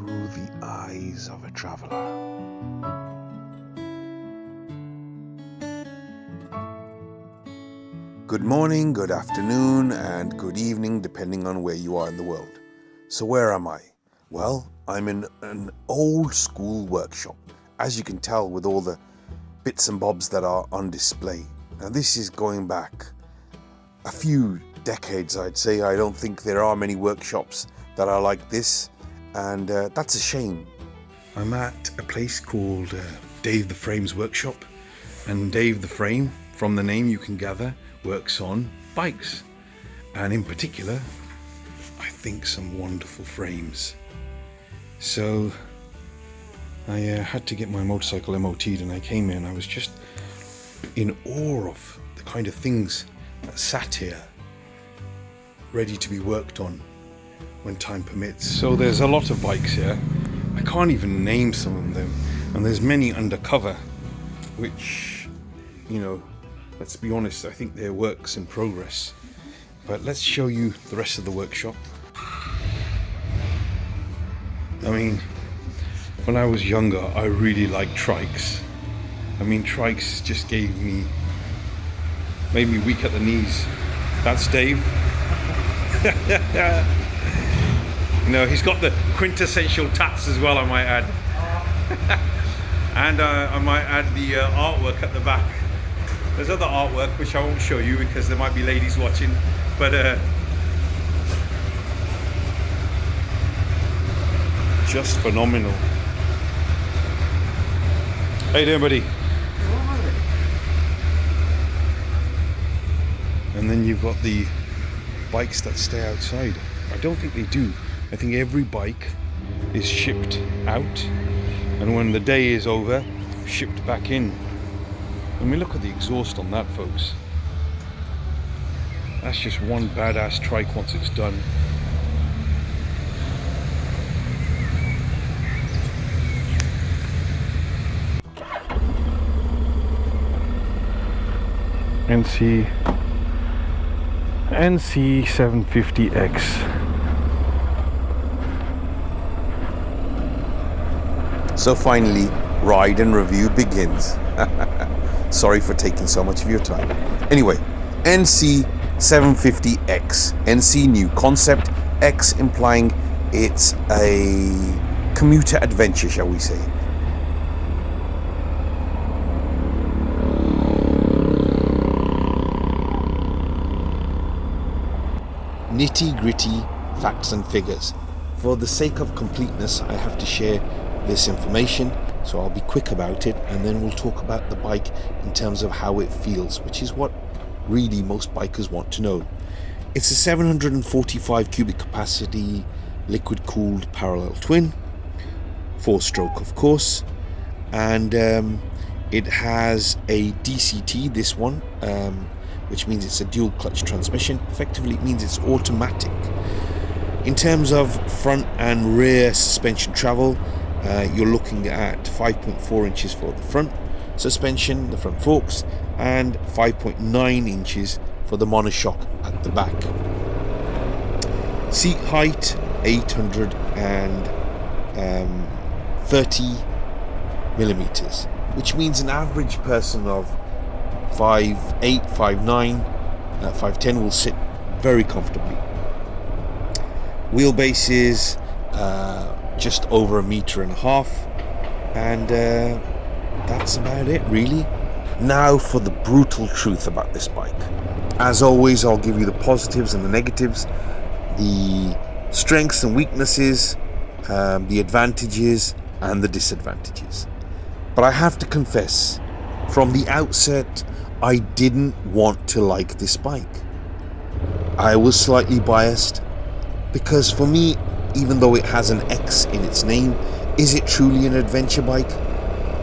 through the eyes of a traveler. Good morning, good afternoon, and good evening, depending on where you are in the world. So where am I? Well, I'm in an old school workshop, as you can tell with all the bits and bobs that are on display. Now this is going back a few decades, I'd say. I don't think there are many workshops that are like this, and that's a shame. I'm at a place called Dave the Frame's workshop, and Dave the Frame, from the name you can gather, works on bikes, and in particular I think some wonderful frames. So I had to get my motorcycle MOT'd, and I came in. I was just in awe of the kind of things that sat here ready to be worked on when time permits. So there's a lot of bikes here. I can't even name some of them, and there's many undercover, which, you know, let's be honest, I think they're works in progress. But let's show you the rest of the workshop. I mean, when I was younger, I really liked trikes. I mean, trikes just made me weak at the knees. That's Dave. You know, he's got the quintessential tats as well, I might add. And I might add the artwork at the back. There's other artwork which I won't show you because there might be ladies watching, but just phenomenal. How you doing, buddy? And then you've got the bikes that stay outside. I don't think they do. I think every bike is shipped out, and when the day is over, shipped back in. I mean, look at the exhaust on that, folks. That's just one badass trike once it's done. NC750X. So finally, ride and review begins. Sorry for taking so much of your time. Anyway, NC750X. NC new concept, X implying it's a commuter adventure, shall we say. Nitty-gritty facts and figures. For the sake of completeness, I have to share this information, so I'll be quick about it, and then we'll talk about the bike in terms of how it feels, which is what really most bikers want to know. It's a 745 cubic capacity liquid cooled parallel twin, 4-stroke of course, and it has a DCT, this one, which means it's a dual clutch transmission. Effectively it means it's automatic. In terms of front and rear suspension travel, you're looking at 5.4 inches for the front suspension, the front forks, and 5.9 inches for the monoshock at the back. Seat height 830 millimeters, which means an average person of 5'8", 5'9", 5'10" will sit very comfortably. Wheelbase is just over 1.5 meters, and that's about it, really. Now for the brutal truth about this bike. As always, I'll give you the positives and the negatives, the strengths and weaknesses, the advantages and the disadvantages. But I have to confess, from the outset, I didn't want to like this bike. I was slightly biased, because for me, even though it has an X in its name, is it truly an adventure bike?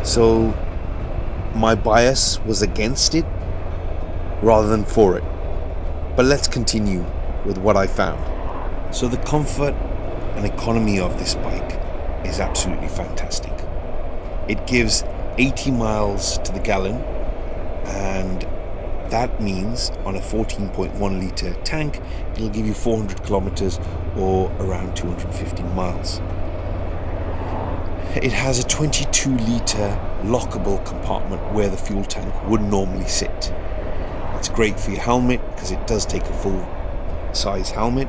So my bias was against it rather than for it. But let's continue with what I found. So the comfort and economy of this bike is absolutely fantastic. It gives 80 miles to the gallon, and that means on a 14.1 litre tank, it'll give you 400 kilometers or around 215 miles. it has a 22-litre lockable compartment where the fuel tank would normally sit. That's great for your helmet because it does take a full-size helmet.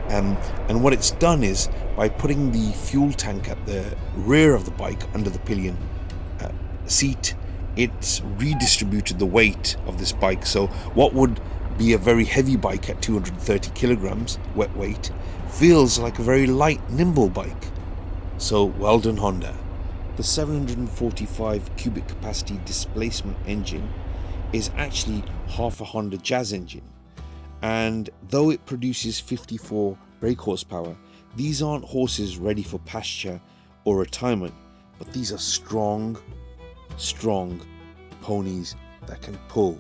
And what it's done is, by putting the fuel tank at the rear of the bike under the pillion seat, it's redistributed the weight of this bike. So what would be a very heavy bike at 230 kilograms wet weight feels like a very light, nimble bike. So well done, Honda. The 745 cubic capacity displacement engine is actually half a Honda Jazz engine. And though it produces 54 brake horsepower, these aren't horses ready for pasture or retirement, but these are strong ponies that can pull,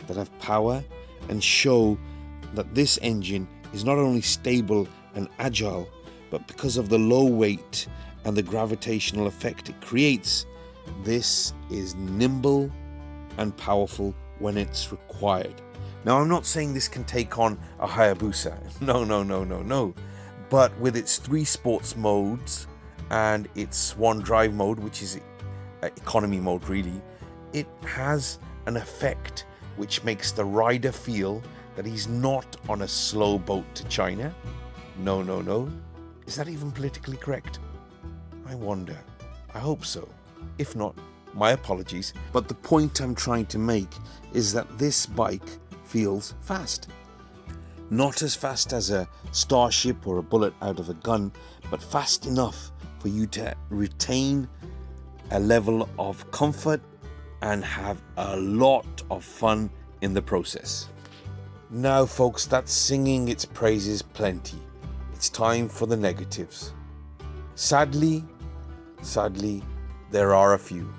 that have power, and show that this engine is not only stable and agile, but because of the low weight and the gravitational effect it creates, this is nimble and powerful when it's required. Now, I'm not saying this can take on a Hayabusa. No. But with its 3 sports modes and its 1 drive mode, which is economy mode really, it has an effect which makes the rider feel that he's not on a slow boat to China. No. Is that even politically correct? I wonder. I hope so. If not, my apologies. But the point I'm trying to make is that this bike feels fast. Not as fast as a Starship or a bullet out of a gun, but fast enough for you to retain a level of comfort and have a lot of fun in the process. Now folks, that's singing its praises plenty. It's time for the negatives. Sadly, there are a few.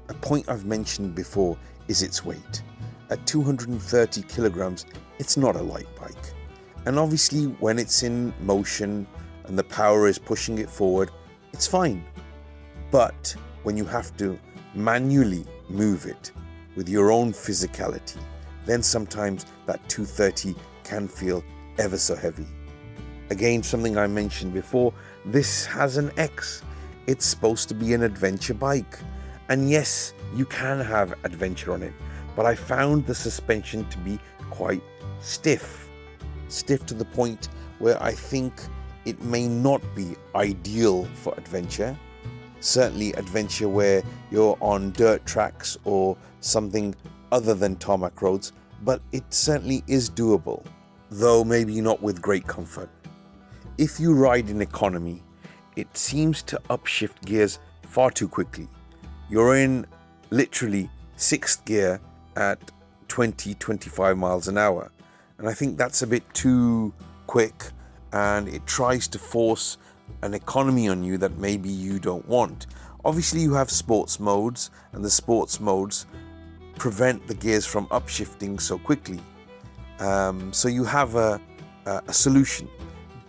A point I've mentioned before is its weight. At 230 kilograms, it's not a light bike. And obviously when it's in motion and the power is pushing it forward, it's fine. But when you have to manually move it with your own physicality, then sometimes that 230 can feel ever so heavy. Again, something I mentioned before, this has an X. It's supposed to be an adventure bike. And yes, you can have adventure on it, but I found the suspension to be quite stiff to the point where I think it may not be ideal for adventure. Certainly adventure where you're on dirt tracks or something other than tarmac roads, but it certainly is doable, though maybe not with great comfort. If you ride in economy, it seems to upshift gears far too quickly. You're in literally 6th gear at 20-25 miles an hour. And I think that's a bit too quick, and it tries to force an economy on you that maybe you don't want. Obviously you have sports modes, and the sports modes prevent the gears from upshifting so quickly. So you have a solution.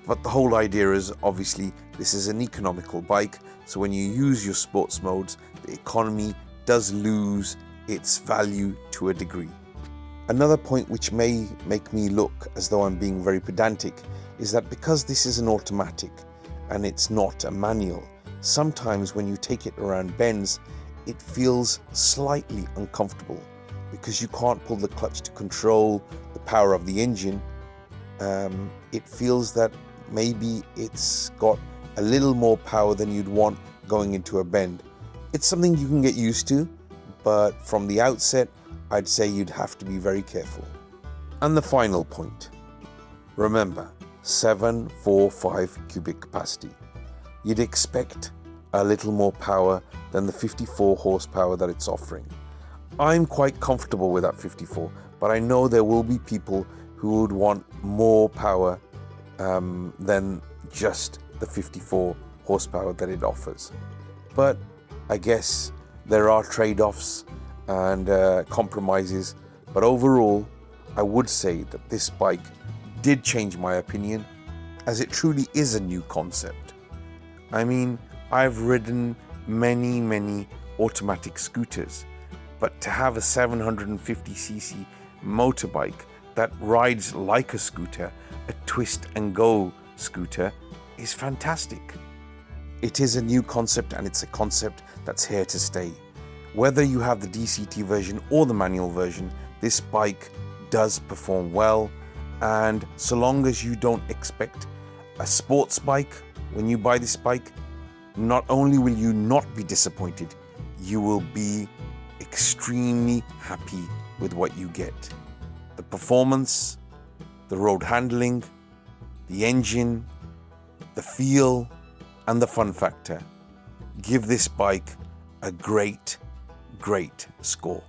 But the whole idea is obviously this is an economical bike, so when you use your sports modes, the economy does lose its value to a degree. Another point which may make me look as though I'm being very pedantic is that because this is an automatic and it's not a manual, sometimes when you take it around bends, it feels slightly uncomfortable because you can't pull the clutch to control the power of the engine. It feels that maybe it's got a little more power than you'd want going into a bend. It's something you can get used to, but from the outset, I'd say you'd have to be very careful. And the final point, remember, 745 cubic capacity. You'd expect a little more power than the 54 horsepower that it's offering. I'm quite comfortable with that 54, but I know there will be people who would want more power than just the 54 horsepower that it offers. But I guess there are trade-offs and compromises, but overall I would say that this bike did change my opinion, as it truly is a new concept. I mean, I've ridden many automatic scooters, but to have a 750cc motorbike that rides like a scooter, a twist and go scooter, is fantastic. it is a new concept, and it's a concept that's here to stay. Whether you have the DCT version or the manual version, this bike does perform well, and so long as you don't expect a sports bike when you buy this bike, not only will you not be disappointed, you will be extremely happy with what you get. The performance, the road handling, the engine, the feel, and the fun factor give this bike a great score.